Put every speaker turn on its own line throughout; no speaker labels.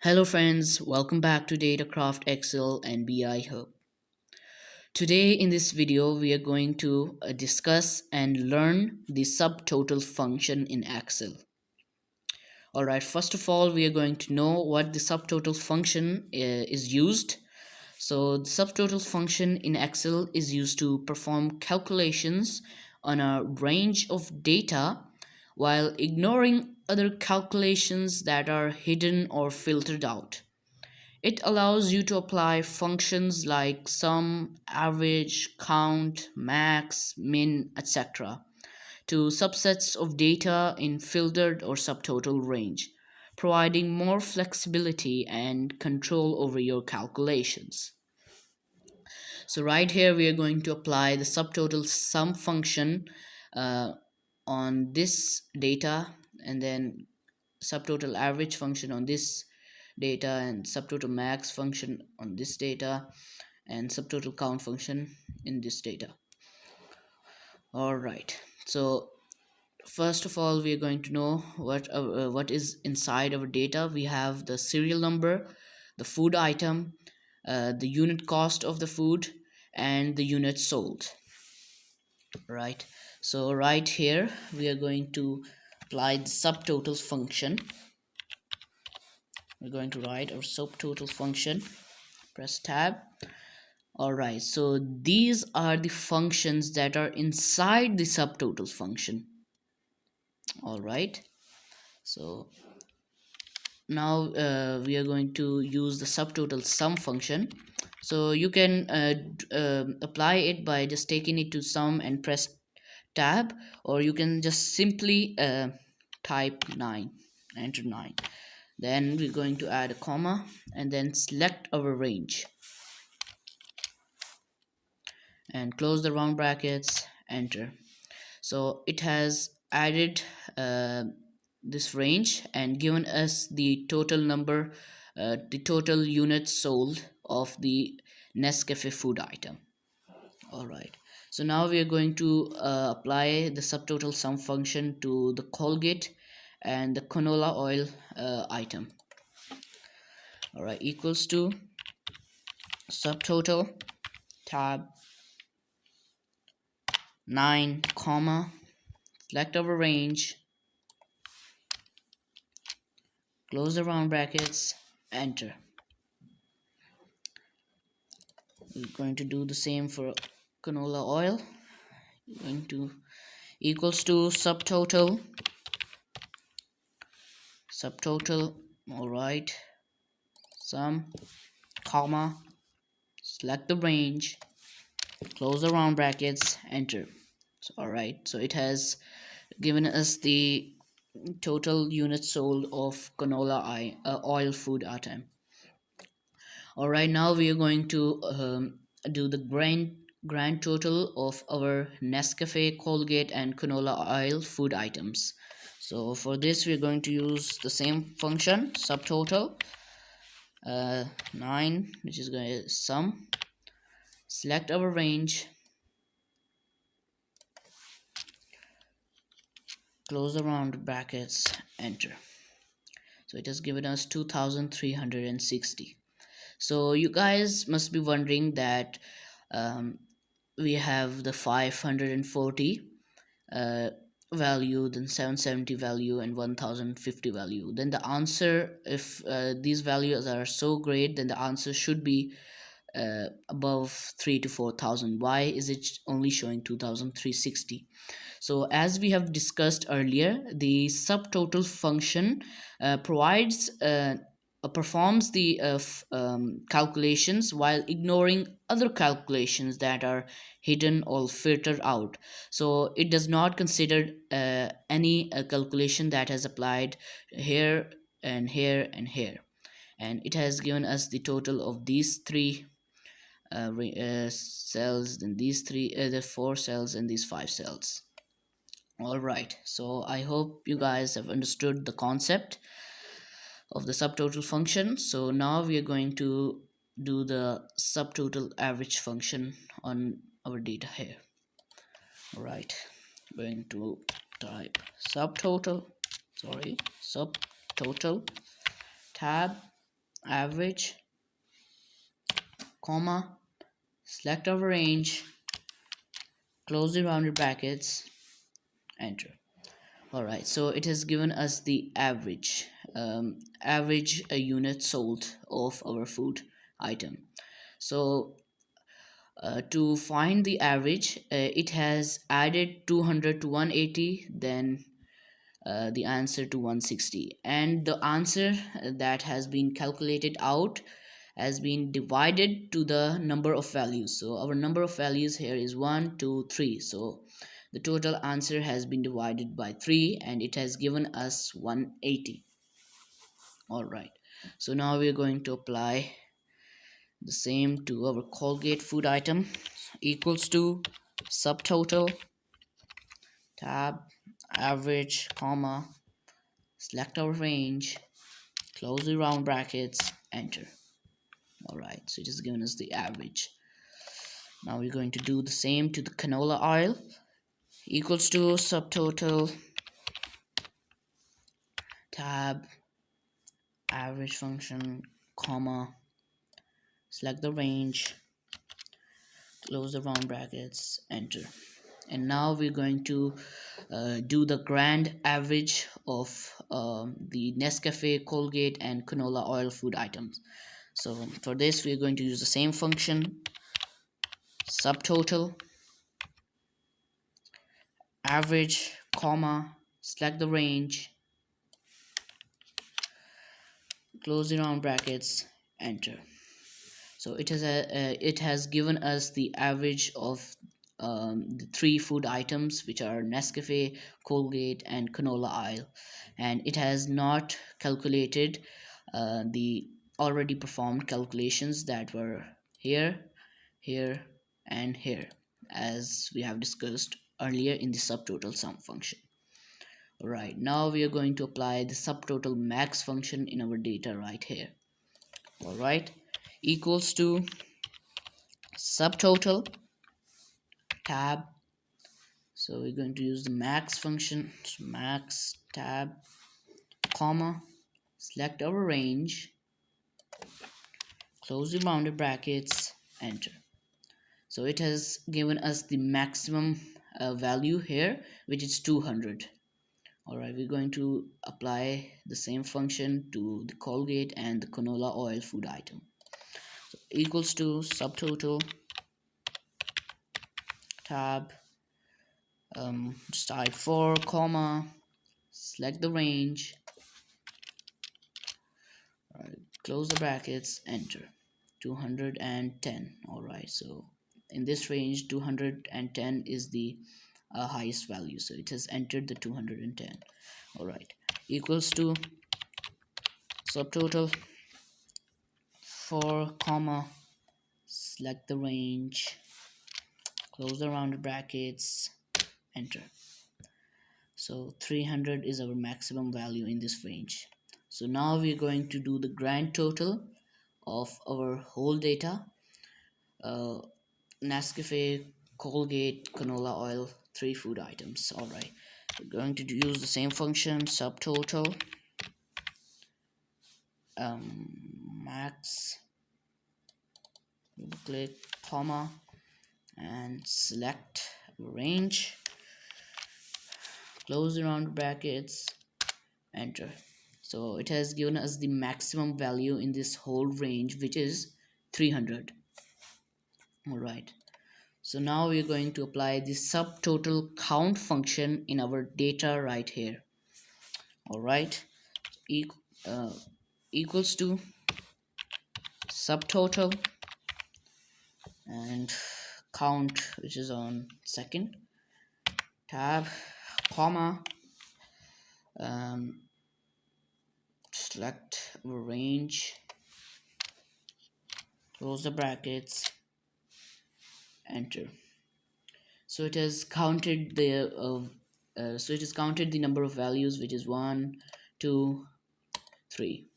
Hello friends, welcome back to Datacraft Excel and BI Hub. Today in this video we are going to discuss and learn the subtotal function in Excel. Alright, first of all we are going to know what the subtotal function is used. So the subtotal function in Excel is used to perform calculations on a range of data while ignoring other calculations that are hidden or filtered out. It allows you to apply functions like sum, average, count, max, min, etc. to subsets of data in filtered or subtotal range, providing more flexibility and control over your calculations. So right here we are going to apply the subtotal sum function uh, on this data, and then subtotal average function on this data, and subtotal max function on this data, and subtotal count function in this data. All right, so first of all we are going to know what is inside our data. We have the serial number, the food item, the unit cost of the food, and the unit sold. Right, so right here we are going to apply the subtotal function. We're going to write our subtotal function, press tab. Alright, so these are the functions that are inside the subtotal function. Alright, so now we are going to use the subtotal sum function. So you can apply it by just taking it to sum and press tab, or you can just simply type 9, enter 9. Then we're going to add a comma and then select our range and close the round brackets, enter. So it has added this range and given us the total number, the total units sold of the Nescafe food item. Alright, so now we are going to apply the subtotal sum function to the Colgate and the canola oil item. Alright, equals to subtotal tab 9 comma, select our range, close the round brackets, enter. We're going to do the same for canola oil. We're going to equals to subtotal, alright, sum, comma, select the range, close the round brackets, enter. So alright, so it has given us the total units sold of canola oil food item. Alright, now we are going to do the grand total of our Nescafe, Colgate, and canola oil food items. So for this we are going to use the same function, subtotal 9, which is going to sum, select our range, close the round brackets, enter. So it has given us 2360. So you guys must be wondering that we have the 540 value, then 770 value, and 1050 value. Then the answer, if these values are so great, then the answer should be above 3 to 4,000. Why is it only showing 2360? So as we have discussed earlier, the subtotal function performs the calculations while ignoring other calculations that are hidden or filtered out. So it does not consider any calculation that has applied here and here and here, and it has given us the total of these three cells, then these three, the 4 cells, and these 5 cells. Alright, so I hope you guys have understood the concept of the subtotal function. So now we are going to do the subtotal average function on our data here. Alright, going to type subtotal tab average, comma, select our range, close the rounded brackets, enter. Alright, so it has given us the average a unit sold of our food item. So to find the average, it has added 200 to 180, then the answer to 160, and the answer that has been calculated out has been divided to the number of values. So our number of values here is 1 2 3, so the total answer has been divided by 3 and it has given us 180. All right, so now we are going to apply the same to our Colgate food item. Equals to subtotal, tab, average, comma, select our range, close the round brackets, enter. All right, so it has given us the average. Now we're going to do the same to the canola oil. Equals to subtotal, tab, average function, comma, select the range, close the round brackets, enter. And now we're going to do the grand average of the Nescafe, Colgate and canola oil food items. So for this we're going to use the same function, subtotal, average, comma, select the range, close the round brackets, enter. So it has given us the average of the three food items, which are Nescafe, Colgate and canola oil, and it has not calculated the already performed calculations that were here, here and here, as we have discussed earlier in the subtotal sum function. Right, now we are going to apply the subtotal max function in our data right here. All right, equals to subtotal, tab, so we're going to use the max function, so max, tab, comma, select our range, close the rounded brackets, enter. So it has given us the maximum value here, which is 200. Alright, we're going to apply the same function to the Colgate and the canola oil food item. So equals to subtotal, tab, just type 4, comma, select the range, close the brackets, enter. 210. Alright, so in this range 210 is the highest value, so it has entered the 210. Alright, equals to subtotal 4, comma, select the range, close the rounded brackets, enter. So 300 is our maximum value in this range. So now we're going to do the grand total of our whole data. Nescafe, Colgate, canola oil, 3 food items. Alright, we're going to use the same function, subtotal, max, click, comma, and select range, close the round brackets, enter. So it has given us the maximum value in this whole range, which is 300. Alright, so now we're going to apply the subtotal count function in our data right here. Alright, equals to subtotal and count, which is on second, tab, comma, select range, close the brackets, enter. So it has counted the number of values, which is 1 2 3.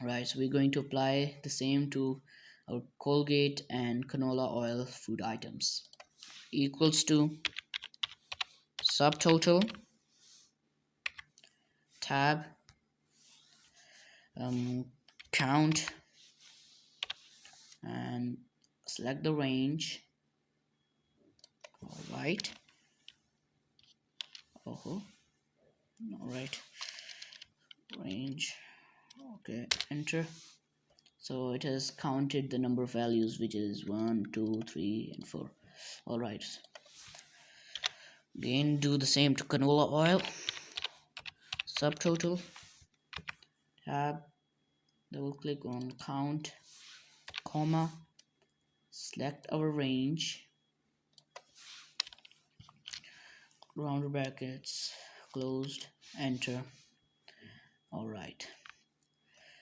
Right, so we're going to apply the same to our Colgate and canola oil food items. Equals to subtotal, tab, count and select the range. All right. Oh, all right. Range. Okay, enter. So it has counted the number of values, which is 1, 2, 3, and 4. All right. Again, do the same to canola oil. Subtotal. Tab. Double click on count, comma. Select our range. Round brackets closed. Enter. All right.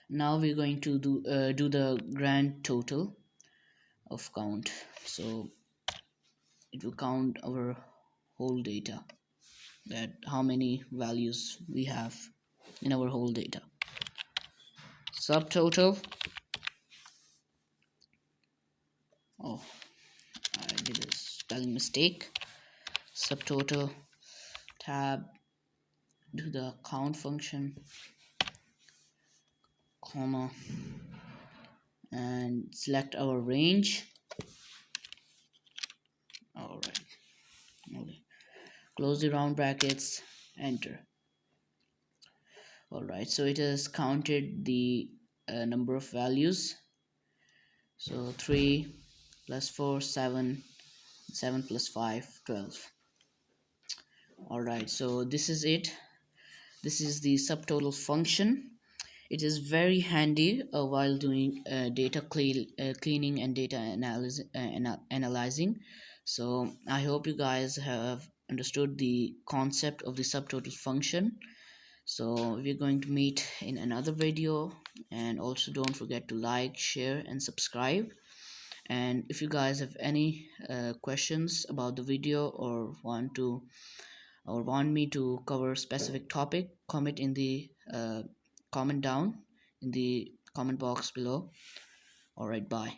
Now we're going to do the grand total of count. So it will count our whole data, that how many values we have in our whole data. Subtotal. Oh, I did a spelling mistake. Subtotal. Tab. Do the count function, comma, and select our range. All right. Okay. Close the round brackets. Enter. All right. So it has counted the number of values. So 3 plus 4, 7, 7 plus 5, 12. All right. So this is it. This is the subtotal function. It is very handy while doing cleaning and data analyzing. So I hope you guys have understood the concept of the subtotal function. So we're going to meet in another video, and also don't forget to like, share, and subscribe. And if you guys have any questions about the video, or want me to cover specific topic, comment in the comment down in the comment box below. All right, bye.